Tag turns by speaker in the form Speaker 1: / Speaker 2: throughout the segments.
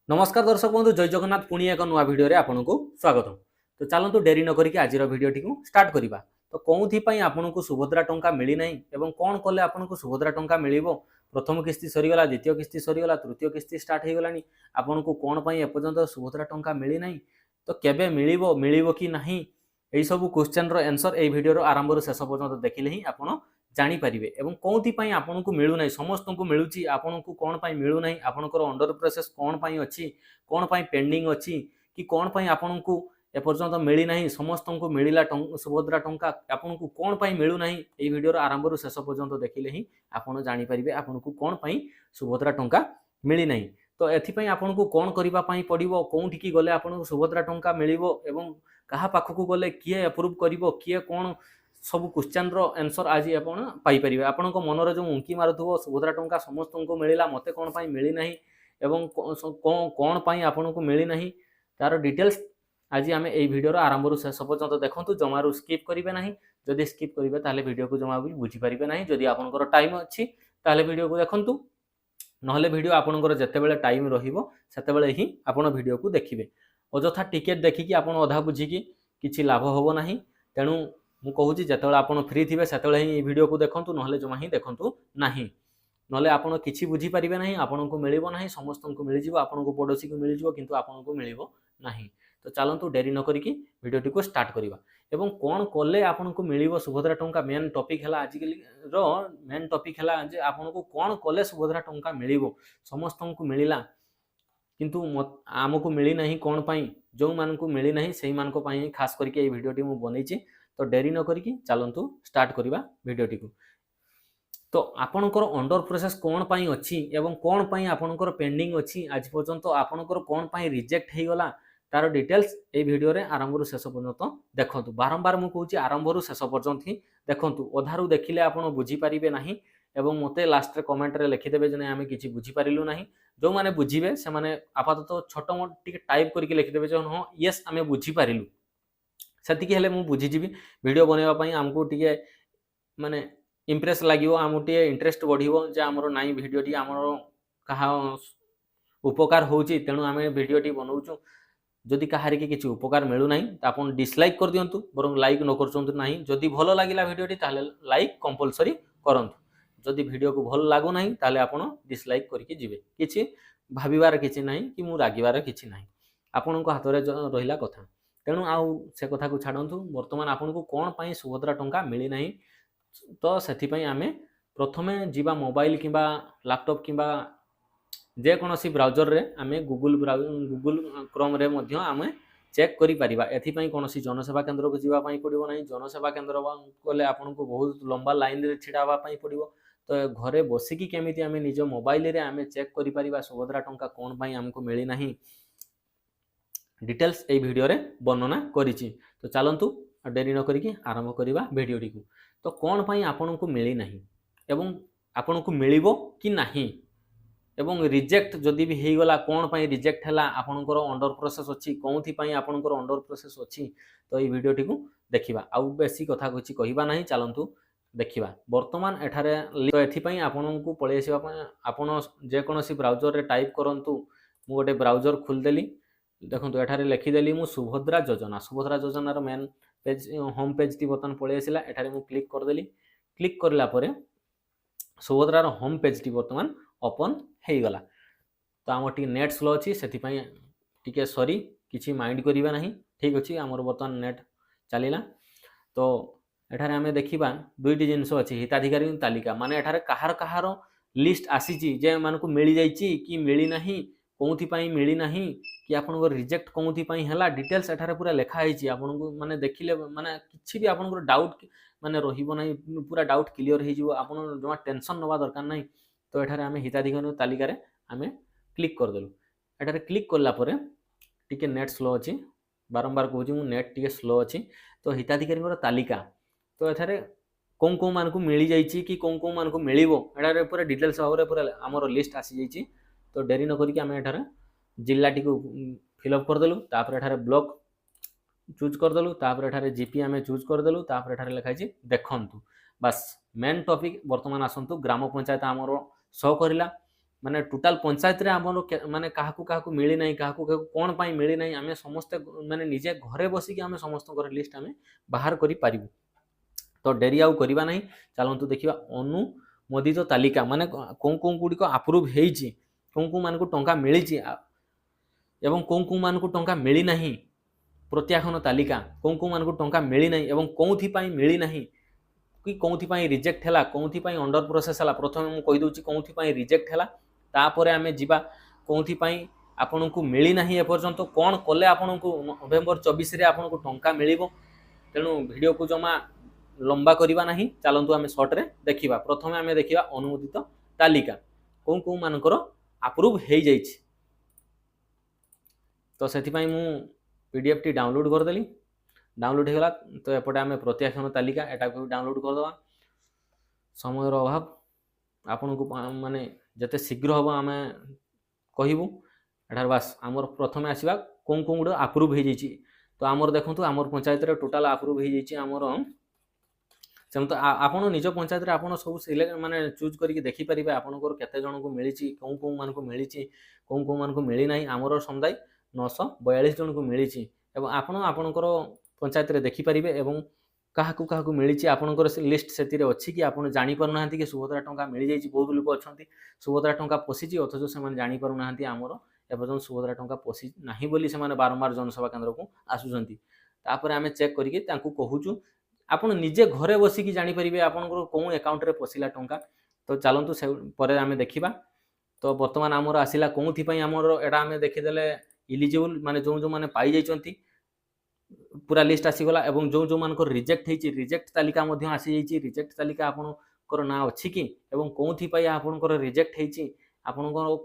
Speaker 1: नमस्कार दर्शक बंधु जय जगन्नाथ पुणी एक नुआ भिडियो रे आपन को स्वागत। तो चलतु डेरी न करिक आज भिडियोटी को स्टार्ट करवा। तो कौन आपन को सुभद्रा टंका मिली नहीं एवं कौन कले आपन को सुभद्रा टंका मिलिबो। प्रथम किस्ती सरीगला, द्वितीय किस्ती सरीगला, तृतीय किस्ती स्टार्ट हो गलानी, आपन को कौन एपर्यंत सुभद्रा टंका मिली नहीं, तो केबे मिलिबो मिलिबो कि नहीं, यही सब क्वेश्चन रो आंसर ए भिडियो आरंभ रो शेष पर्यंत देखिले ही आपन जानी पारिबे। एवं कौन आपन को मिलू नहीं, समस्त को मिलूची, आपन को कौन मिलू नहीं, आपनकर अंडर प्रोसेस कौन अच्छी, कौन पेंडिंग अच्छी, कि कौन आपन को एपर्यंत मिली नहीं, समस्त को मिलला सुभद्रा टंका, आपन को कौन मिलू नहीं, ये वीडियो आरंभ रो शेष पर्यंत देखिले ही आपन जानी पारिबे आपन को कौन सुभद्रा टंका मिली नहीं। तो एथिपई आपन को कौन करबा पई पड़िबो, कोउठी गले आपन को सुभद्रा टंका मिलिबो एवं कहा पाखक गले किए अप्रूव करिवो, किए कौन सब क्वेश्चन रो आंसर आज आपन पाई परिबे। आपन को मनर जो उंकी मारुथबो सुभद्रा टंका समस्त को मिलिला, मते कौन मिली नहीं एवं कौन आपन को मिली नहीं, तार डिटेल्स आज आम यही भिडियो आरंभ रू शेष पर्यंत देखु, जमारू स्किप करेंगे ना। जदि स्किप करेंगे ताले वीडियो को जमा भी बुझीपारे ना। जदि आपंकर टाइम अच्छी ताले वीडियो को देखु, नहले वीडियो आपंकर जितेबाला टाइम रतबे ही आपन वीडियो को देखिए। अଯଥା टिकेट देखिकी आपन अधा बुझिकी किसी लाभ हम ना। तेणु मु कहूँ जिते आप फ्री थे से ही वीडियो को देखु, ना जमा ही देखु ना, ना आपड़ कि बुझीपारे ना, आपन को मिल ना, समस्त को मिल आपन को पड़ोसी को मिल कि आपन को मिल ना। तो चलतु डेरी न करिकी वीडियोटी को स्टार्ट करवा। एवं कौन कले आपन को मिल सुभद्रा टंका, मेन टॉपिक है आजिकल मेन टॉपिक है जे आपन को कौन कले सुभद्रा टंका मिल, समस्त को मिलला किंतु आमको मिली नहीं, कौन पाई जो मान को मिली नहीं से मान खास करके ये वीडियोटी मु बनईची। तो डेरी न करिकी चलतु स्टार्ट करवा वीडियोटी को। तो आपनकर अंडर प्रोसेस कौन पाई अच्छी एवं कौन पाई आपनकर पेंडिंग अच्छी, आज पर्यंत आपनकर कौन पाई रिजेक्ट हो गला, तार डिटेल्स ये वीडियो रे आरंभ रू शेष पर्यंत देखु। बारंबार मु कहूँ आरंभ रू शेष पर्यंत ही देखु, अधारू देखिले आपन बुझीपारे ना एवं मते लास्ट रे कमेंट रे लिखिदेवे जे आम कि बुझीपारू ना। जो मैंने बुझीबे से माने आपातत छोट मोट टिके टाइप करके लिखिदेवे जे हाँ येस आम बुझीपारू, सेतिकी हेले मु बुझीजीबी। वीडियो बनैबा पई आमको टिके माने इम्प्रेस लगे, आम टे इंटरेस्ट बढ़ो जे आमर नाई भिडटी आमर कहा उपकार होची, तेणु आम भिडटी बनाऊँ। जदि कहार की किसी उपकार मिलूना तो आप डिसलाइक कर दिंतु, बर लाइक न कर। जदि भल लगे भिडटी ताले लाइक कंपलसरी करूँ, जदि वीडियो को भल लगुना ताले आप डिसलाइक करके जिवे। किसी भाविबार किसी ना कि मु रागिबार किसी ना, आपण हाथ में रहा कथा। तेणु आउ से कथा को छाड़ू, बर्तमान आपन को कौन सुभद्रा टंका मिली ना। तो से आम प्रथमे जीवा मोबाइल कि लैपटॉप कि जेकोसी ब्राउजर रे आमे गूगल क्रोम रे मध्य आमे चेक करि परिबा। एथिपई कोनोसी जनसेवा केंद्र को जीवा पई पड़िबो नाही। जनसेवा केंद्र गले आपन को बहुत लंबा लाइन रे छिड़ा हवा पई पड़िबो। तो घरे बसिकी केमिति आमे निज मोबाइल रे आमे चेक करि परिबा सुभद्रा टंका कोन पई हमको मिली नाही, डिटेल्स ए वीडियो रे वर्णना करिछि। तो चलंतु डेरी न करिकी आरंभ करिबा वीडियोटी को। तो कोन पई आपन को मिली नाही एवं आपन को मिलिबो कि नाही, एवं रिजेक्ट जदि भी हो गला कौन पाई रिजेक्ट है, आपनकर अंडर प्रोसेस अच्छी कौन आपनकर अंडर प्रोसेस अच्छी। तो ये वीडियोटी को देखा, आउ बेसी कथा किसी कहवा ना। चलतु देखा बर्तमान एठारे। तो एथिपई आपन को पलि आसवा आपन जेकोसी ब्राउजर रे टाइप करूँ। मु गोटे ब्राउजर खोलदेली, देखो एठारे लिखिदेली मु सुभद्रा योजना। सुभद्रा योजनार main page home page T बर्तमान पलि आसला। एठारे मु क्लिक करदेली। क्लिक करला परे सुभद्रार होम पेज टी बर्तमान ओपन हो गला। तो आम टी नेट स्लो अच्छी से टी सरी किसी माइंड करिबा नहीं। ठीक अच्छे आमर बर्तमान नेट चलला। तो एठारे आमे देखिबा दुईटी जिनस अच्छी, हिताधिकारी तालिका माने एठारे कहार कहार लिस्ट आसीची जे मानकु मिली जाइची कि मिली नहीं, कोउथि पई मिली नहीं, कि आपन रिजेक्ट कोउथि पई हला, डिटेल्स एठारे पूरा लिखा होईची। आपन को माने देखिले माने किछि भी आपन डाउट माने रहिबो नहीं, पूरा डाउट क्लियर हो जिवो। आपन जमा टेंशन नवा दरकार नहीं। तो एठारे आमे हिताधिकारी तालिका रे आमे क्लिक करदेलु। एठारे क्लिक करला परे टिके नेट स्लो अच्छी, बारंबार कहूँ मु नेट टिके स्लो अच्छी। तो हिताधिकारी तालिका तो एठारे कौन कौन मान को मिली जाइए कि कौन कौन मान को मिलिबो, एठारे पूरा डिटेल्स भाव में पूरा आमर लिस्ट आसी जाइए। तो डेरी न करिक आमे एठारे जिल्लाटी को फिलअप करदेलु। तापर एठारे ब्लॉक चूज करदेलु। तापर एठारे जीपी आमे चूज करदेलु। तापर एठारे लिखाई देखंतु। बस मेन टॉपिक बर्तमान आसंतु। ग्राम पंचायत आमर शो करला, माने टोटाल पंचायत रे हमर माने काहाकू मिली नाही काहाकू कोन पाई मिली नाही आमे समस्त माने निजे घरे बसी कि आमे समस्त घर लिस्ट आमे बाहर करि पारिबु। तो डेरी आउ करिबा नाही चलंतु देखिबा अनुमोदित तालिका माने कोन कोन गुडी को अप्रूव हेइची कोन मान को टंका मिलिची एवं कोन मान को टंका मिली नाही प्रत्याख्यान तालिका कोन मान को टंका मिली नाही एवं कोउथि पाई मिली नाही कि कोउथि पाई रिजेक्ट हैला कोउथि पाई अंडर प्रोसेस हैला प्रथमे मु कहि दोची कोउथि पाई रिजेक्ट हैला तापरे आमे जिबा कोउथि पाई आपन को मिली नाही ए पर्यंत कोन कले आपन को नवेम्बर 24 रे आपन को टंका मिलिबो। तेणु वीडियो को जमा लंबा करिबा नाही चलंतु आमे शॉर्ट रे देखिबा। प्रथमे आमे देखिबा अनुमोदित तालिका कोन मानकर अप्रूव हेइ जाइछि। तो सेथि पाई मु पीडीएफ टी डाउनलोड कर देली डाउनलोड हेगला तो एपटे आमे प्रत्याख्यान तालिका एटा को डाउनलोड कर दवा। समय अभाव आपन को माने जते शीघ्र हो आमे कहिबु एठार बास हमर प्रथमे आसीबा कोन गुड अप्रूव हे जाइछि। तो आमर देखंतु आमर पंचायत रे टोटल अप्रूव हे जाइछि आमर सेम तो आपन निज पंचायत रे आपन सब सिलेक्ट माने चूज करिके देखि परिबे आपनकर केते जन को मिलिछि कोन मान को मिलिछि कोन मान को मिली नाही आमर समुदाय 942 जन को मिलिछि एवं आपन आपनकर पंचायत रे देखि परिबे एवं काहाकू मिलिछि आपनकर लिस्ट सेति रे अछि कि आपन जानि पर नाहंती कि सुभद्रा टंका मिलि जाइछि। बहुत लोक अछंती सुभद्रा टंका पसिछि अथच से माने जानि पर नाहंती आमर एवं सुभद्रा टंका पसि नाही बोली से माने बारंबार जनसभा केंद्र को आसुचंती। तापर आमे चेक करिके तांकू कहूचु आपन निजे घरे बसी कि जानि परिबे आपनकर कोन अकाउंट रे पसिला टंका। तो चलंतु से परे आमे देखिबा। तो वर्तमान आमर आसिला कोनथि पई आमर एटा आमे देखि देले एलिजिबल माने जो माने पाई जाइचंती पूरा लिस्ट आसी गला एवं जो मान को रिजेक्ट हेची रिजेक्ट तालिका मध्ये आसी जाइची। रिजेक्ट तालिका आपन कर ना अछि कि एवं कोनथि पई आपन कर रिजेक्ट हेची आपन को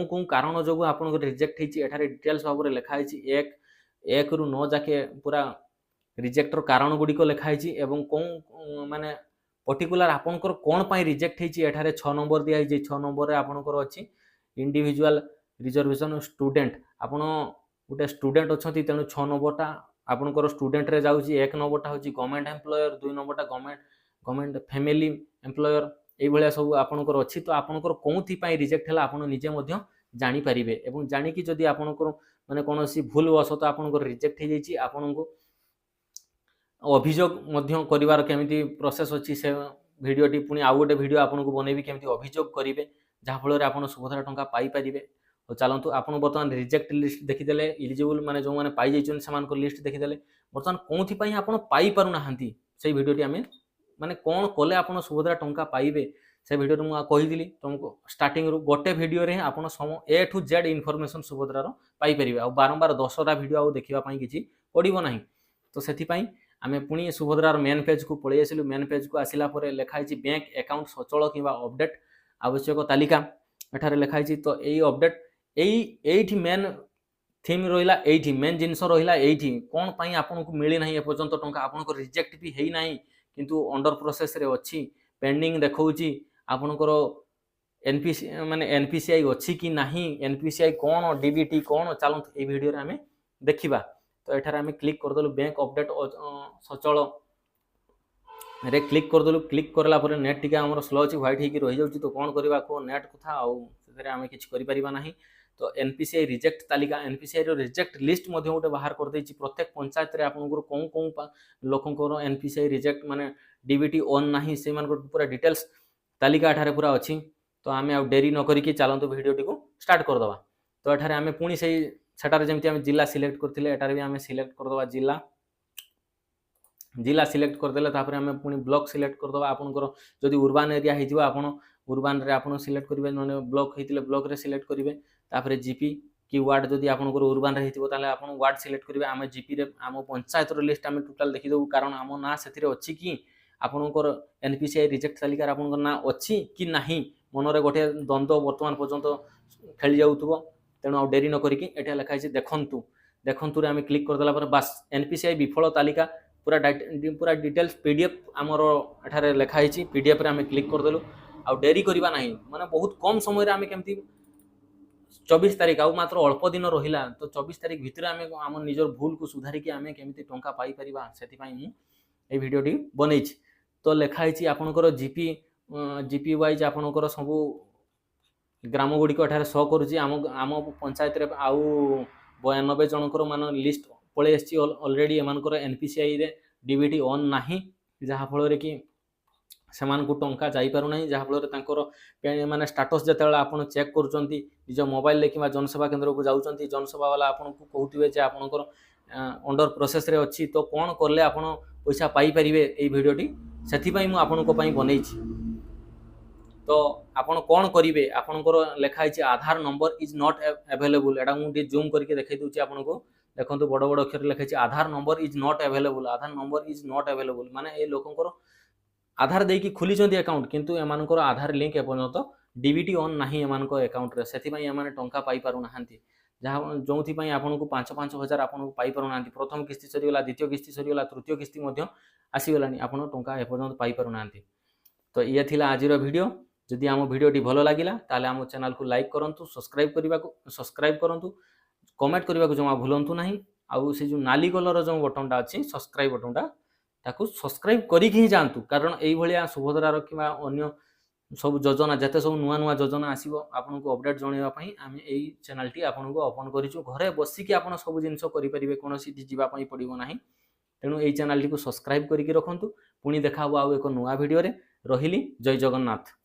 Speaker 1: कोन कारण जोगु आपन को रिजेक्ट हेची एठारे डिटेल्स भाबरे लिखा हेची 1 रु 9 जाके पूरा रिजेक्टर कारण गुडी को लिखा हेची एवं कोन माने पर्टिकुलर आपन कर कोन पई रिजेक्ट हेची एठारे 6 नंबर दिया हेची 6 नंबर रे आपन कर अछि इंडिविजुअल रिजर्वेशन स्टूडेंट आपन गोटे स्टूडेंट अछंती तेणु 6 नंबरटा आपनकर स्टूडेंट रे जाउची 1 नंबरटा होची गवर्नमेंट एम्प्लॉयर 2 नंबरटा गवर्नमेंट फैमिली एम्प्लॉयर ए भलिया सब आपनकर अछि। तो आपनकर कोनथि पई रिजेक्ट हला आपन निजे मध्य जानि परिबे एवं जानि कि जदि आपनकर माने कोनोसी भूल वसत आपनकर रिजेक्ट हे जाइची आपनको अभियोग मध्य करिवार केमिति प्रोसेस अछि से वीडियो टी पुनी आ गोटे वीडियो आपनको बनेबी केमिति अभियोग करिवे जहा फल रे आपन सुभद्रा टंका पाई परिबे। तो चलंतु आपन वर्तमान रिजेक्ट लिस्ट देखि देले एलिजिबल माने जो माने पाई जाइछन समान को लिस्ट देखि देले वर्तमान कोनथि पई आपन पाई पारु नाहंती सेही वीडियो टी हमें माने कोन कोले आपन सुभद्रा टंका पाइबे से वीडियो रे मु कहि दिली तुमको स्टार्टिंग रु गोटे वीडियो रे आपन सम ए टू जेड इन्फॉर्मेशन सुभद्रा रो पाई परिबे आ बारंबार 10टा वीडियो आ देखिबा पई किछि पडिबो नाही। तो सेथि पई आमे पुनी सुभद्रा रो मेन पेज को पळै आसिलु। मेन पेज को आसिला परे लेखा हिछि बैंक अकाउंट सचल किबा अपडेट आवश्यक तालिका एठारे लेखा हिछि। तो एई अपडेट एठी मेन थीम रहिला एठी मेन जिंस रहिला एठी कोन पई आपन को मिली नाही ए पर्यंत टंका आपन को रिजेक्ट भी हेई नाही किंतु अंडर प्रोसेस रे अछि पेंडिंग देखौची आपन को एनपीसी माने एनपीसीआई अछि कि नाही एनपीसीआई कोन डीबीटी कोन चलंत ए वीडियो रे हमें देखिबा। तो एठारे हमें क्लिक कर दलु बैंक अपडेट सचल रे क्लिक कर दलु। क्लिक करला परे नेट टिका हमर स्लो अछि व्हाइट हेकी रहि जाउची। तो कोन करबा को नेट कथा आ सेरे हमें किछ करि परिबा नाही। तो एनपीसीआई रिजेक्ट तालिका एनपीसीआई रो रिजेक्ट लिस्ट मध्ये गोटे बाहर कर देछि प्रत्येक पंचायत रे आपन को कोन लोकन को एनपीसीआई रिजेक्ट माने डीबीटी ऑन नाही से मान को पूरा डिटेल्स तालिका एठारे पूरा अछि। तो आमे आ देरी न करी कि चलंतु वीडियो टी को स्टार्ट कर दबा। तो एठारे आमे पुनी सेही सेटारे जेमति आमे जिल्ला सिलेक्ट करथिले एटारे भी आमे सिलेक्ट कर दबा जिला सिलेक्ट कर देले तापर आमे पुनी ब्लॉक सिलेक्ट कर दबा। आपन को जदी urban एरिया हिजिबो आपन urban रे आपन सिलेक्ट करिवे नने ब्लॉक हेतिले ब्लॉक रे सिलेक्ट करिवे तापर जीपी की वार्ड जदी आपन को urban रे हितिबो ताले आपन वार्ड सिलेक्ट करिवे। आमे जीपी रे आम पंचायत रो लिस्ट आमे टोटल देखि देबो कारण आम ना सेथिरे अछि कि आपन को एनपीसीआई रिजेक्ट तालिका आपन को ना अछि कि नाही मन रे गोटे द्वंद्व वर्तमान पर्यंत खेली जाउतबो। तेणु आ देरी न करी कि एटा लिखा छै देखंतु रे आमे क्लिक कर देला पर बस एनपीसीआई विफल तालिका पूरा डिटेल्स पीडीएफ आमर एठारे लिखा है पीडीएफ रे आमे क्लिक कर देलु। आ देरी करबा नाही माने बहुत कम समय रे आमे केमती 24 तारिख आ मात्र अल्प दिन रहिला। तो 24 तारिख भितर आमे आम निजर भूल को सुधारी कि आमे केमती टंका पाई परिबा सेति पई मु ए वीडियो टी बनै छी। तो लिखा है आपनकर जीपी वाइज आपनकर सब ग्राम गुड़िक एठारे शो करुच्ची आम पंचायत रे आउ 92 जनकर मान लिस्ट पलि आसी ऑलरेडी एमानकर एनपीसीआई रे डीबीटी ऑन नाही जहाँफल कि से टंका जापर ना जहाँफल माने स्टाटस जिते आप चेक कर निज मोबाइल कि जनसेवा केन्द्र को जाऊँच जनसेवा वाला आपको कहते जे आपंकर अंडर प्रोसेस रे अच्छी तो कौन कले आप पैसा पाइपर ये भिडटी से मुझे बनई तो आपण कौन करेंगे आपंकर लिखाई Aadhaar number is not available एटा मुझे जूम करके देखा दूसरी आपको देखो बड़ बड़ अक्षर लिखाई Aadhaar number is not available Aadhaar number is not available माने ये लोकंकर आधार देकी खुली अकाउंट किंतु एमानकर आधार लिंक एपर्यंत डीबीटी ऑन नाही एमानक अकाउंट रे सेति पई एमाने टंका पाई पारु नाहंती जहाँ जो आपको 5-5 हजार आपको पाई पारु नाहंती प्रथम किस्ती सरीगला द्वितीय किस्ती सरीगला तृतीय किस्ती मध्य आसीगलानी आपण टंका एपर्यंत पाई पारु नाहंती तो ये थिला आजिर वीडियो जदि आम भिडटी भल लगिला ताले आम चैनल को लाइक करंतु सब्सक्राइब करंतु कमेंट करने को जमा भूलंतु नहीं आउ से जो नाली कलर जो बटनटा अच्छी सब्सक्राइब बटनटा ताकू सब्सक्राइब करिक ही जातु कारण यही सुभद्रार कि अन्य सब योजना जिते सब नुआ नुआ योजना आसो आपको अपडेट जनवाई आम यही चैनल टी आपको ओपन करूँ घरे बसिकी आप सब जिन करेंगे कौन जावाई पड़ो ना तेणु यही चैनल टी को सब्सक्राइब करके रखुँ पुणी देखा आउ एक नुआ भिडियो रही जय जगन्नाथ।